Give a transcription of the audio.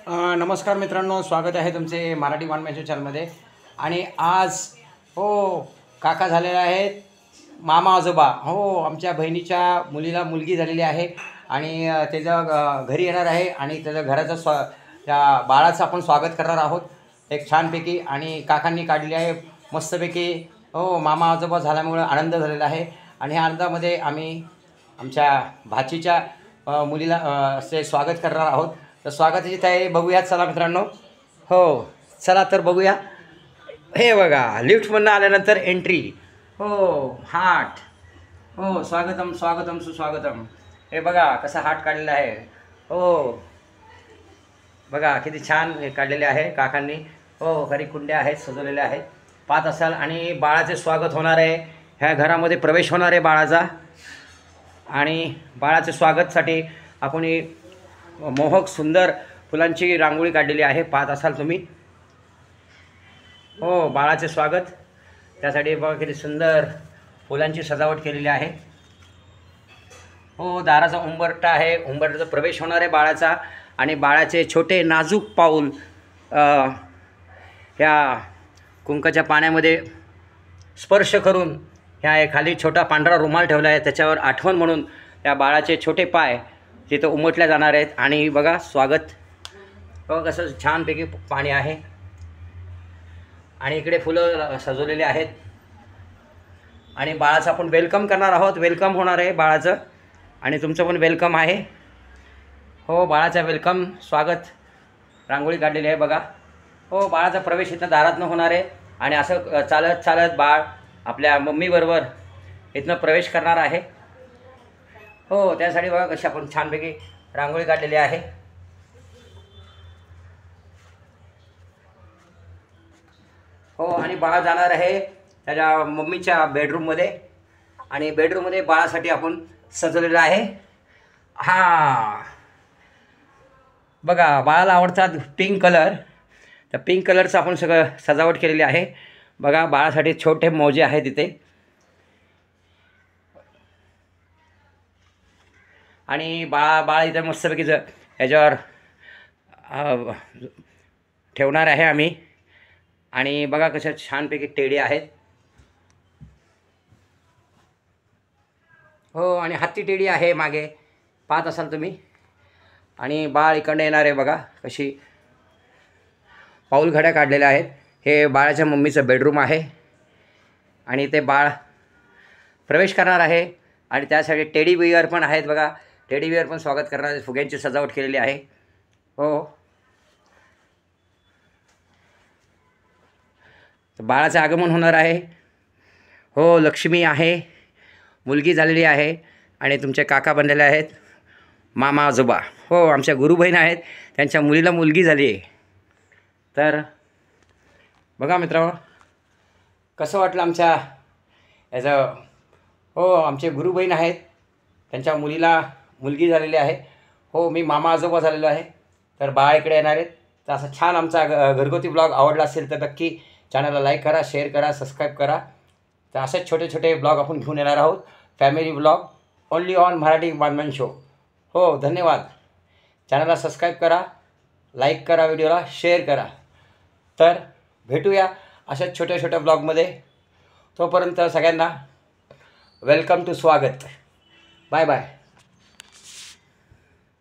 नमस्कार मित्रांनो, स्वागत आहे तुमचे मराठी वाङ्मयाच्या चॅनलमध्ये. आणि आज काका झालेले आहेत, मामा आजोबा. आमच्या बहिणीच्या मुलीला मुलगी झालेली आहे आणि त्याच्या घरी येणार आहे आणि त्याच्या घराचं त्या बाळाचं आपण स्वागत करणार आहोत एक छानपैकी. आणि काकांनी काढली आहे मस्तपैकी. मामा आजोबा झाल्यामुळे आनंद झालेला आहे आणि ह्या आनंदामध्ये आम्ही आमच्या भाचीच्या मुलीला असे स्वागत करणार आहोत. तर स्वागताची तयारी बघूया, चला मित्रांनो. चला तर बघूया. हे बघा, लिफ्टमधून आल्यानंतर एंट्री. हार्ट. स्वागतम स्वागतम सुस्वागतम. हे बघा कसा हार्ट काढलेला आहे. बघा किती छान हे काढलेले आहे काकांनी. घरी कुंड्या आहेत, सजवलेल्या आहेत, पाहत असाल. आणि बाळाचे स्वागत होणार आहे, ह्या घरामध्ये प्रवेश होणार आहे बाळाचा. आणि बाळाच्या स्वागतसाठी आपण मोहक सुंदर फुलांची रांगोळी काढलेली आहे, पाहत असाल तुम्ही. बाळाचे स्वागत, त्यासाठी बघा किती सुंदर फुलांची सजावट केलेली आहे. दाराचा उंबरठा आहे, उंबरठ्याचा प्रवेश होणार आहे बाळाचा. आणि बाळाचे छोटे नाजूक पाऊल ह्या कुंकाच्या पाण्यामध्ये स्पर्श करून ह्या खाली छोटा पांढरा रुमाल ठेवला आहे, त्याच्यावर आठवण म्हणून त्या बाळाचे छोटे पाय तिथं उमटल्या जाणार आहेत. आणि बघा स्वागत, कसं छानपैकी पाणी आहे. आणि इकडे फुलं सजवलेले आहेत. आणि बाळाचं आपण वेलकम करणार आहोत, वेलकम होणार आहे बाळाचं. आणि तुमचं पण वेलकम आहे. बाळाचा वेलकम स्वागत रांगोळी काढलेली आहे बघा. बाळाचा प्रवेश इथं दारातनं होणार आहे. आणि असं चालत चालत बाळ आपल्या मम्मीबरोबर इथनं प्रवेश करणार आहे. त्यासाठी बघा कशी आपण छानपैकी रांगोळी काढलेली आहे. आणि बाळ जाणार आहे त्याच्या मम्मीच्या बेडरूममध्ये. आणि बेडरूममध्ये बाळासाठी आपण सजवलेलं आहे. बघा, बाळाला आवडतात पिंक कलर, तर पिंक कलरचं आपण सगळं सजावट केलेली आहे. बघा, बाळासाठी छोटे मोजे आहेत तिथे. आणि बाळ इथं मस्तपैकी ह्याच्यावर ठेवणार आहे आम्ही. आणि बघा कशा छानपैकी टेडी आहेत. आणि हत्ती टेडी आहे मागे, पाहत असाल तुम्ही. आणि बाळ इकडनं येणार आहे बघा, कशी पाऊलघड्या काढलेल्या आहेत. हे बाळाच्या मम्मीचं बेडरूम आहे. आणि ते बाळ प्रवेश करणार आहे. आणि त्यासाठी टेडी बिअर पण आहेत बघा, टेडी बिअर पण स्वागत करणार आहे. फुग्यांची सजावट केलेली आहे. तर बाळाचं आगमन होणार आहे. लक्ष्मी आहे, मुलगी झालेली आहे. आणि तुमचे काका बनलेले आहेत, मामा आजोबा. आमच्या गुरुबहीण आहेत, त्यांच्या मुलीला मुलगी झाली आहे. तर बघा मित्रांनो, कसं वाटलं आमच्या याचं. आमचे गुरुबहीण आहेत, त्यांच्या मुलीला मुलगी झालेली आहे. मी मामा आजोबा झालेलो आहे. तर बाळ इकडे येणार आहेत. तर असं छान आमचा घरगुती ब्लॉग आवडला असेल तर नक्की चॅनलला लाईक करा, शेअर करा, सबस्क्राईब करा. तर असेच छोटे छोटे ब्लॉग आपण घेऊन येणार आहोत, family blog, only on Marathi वाङ्मय शो. धन्यवाद. चॅनलला सबस्क्राईब करा, लाईक करा, व्हिडिओला शेअर करा. तर भेटूया अशाच छोट्या छोट्या ब्लॉगमध्ये. तोपर्यंत सगळ्यांना वेलकम टू स्वागत. Bye bye.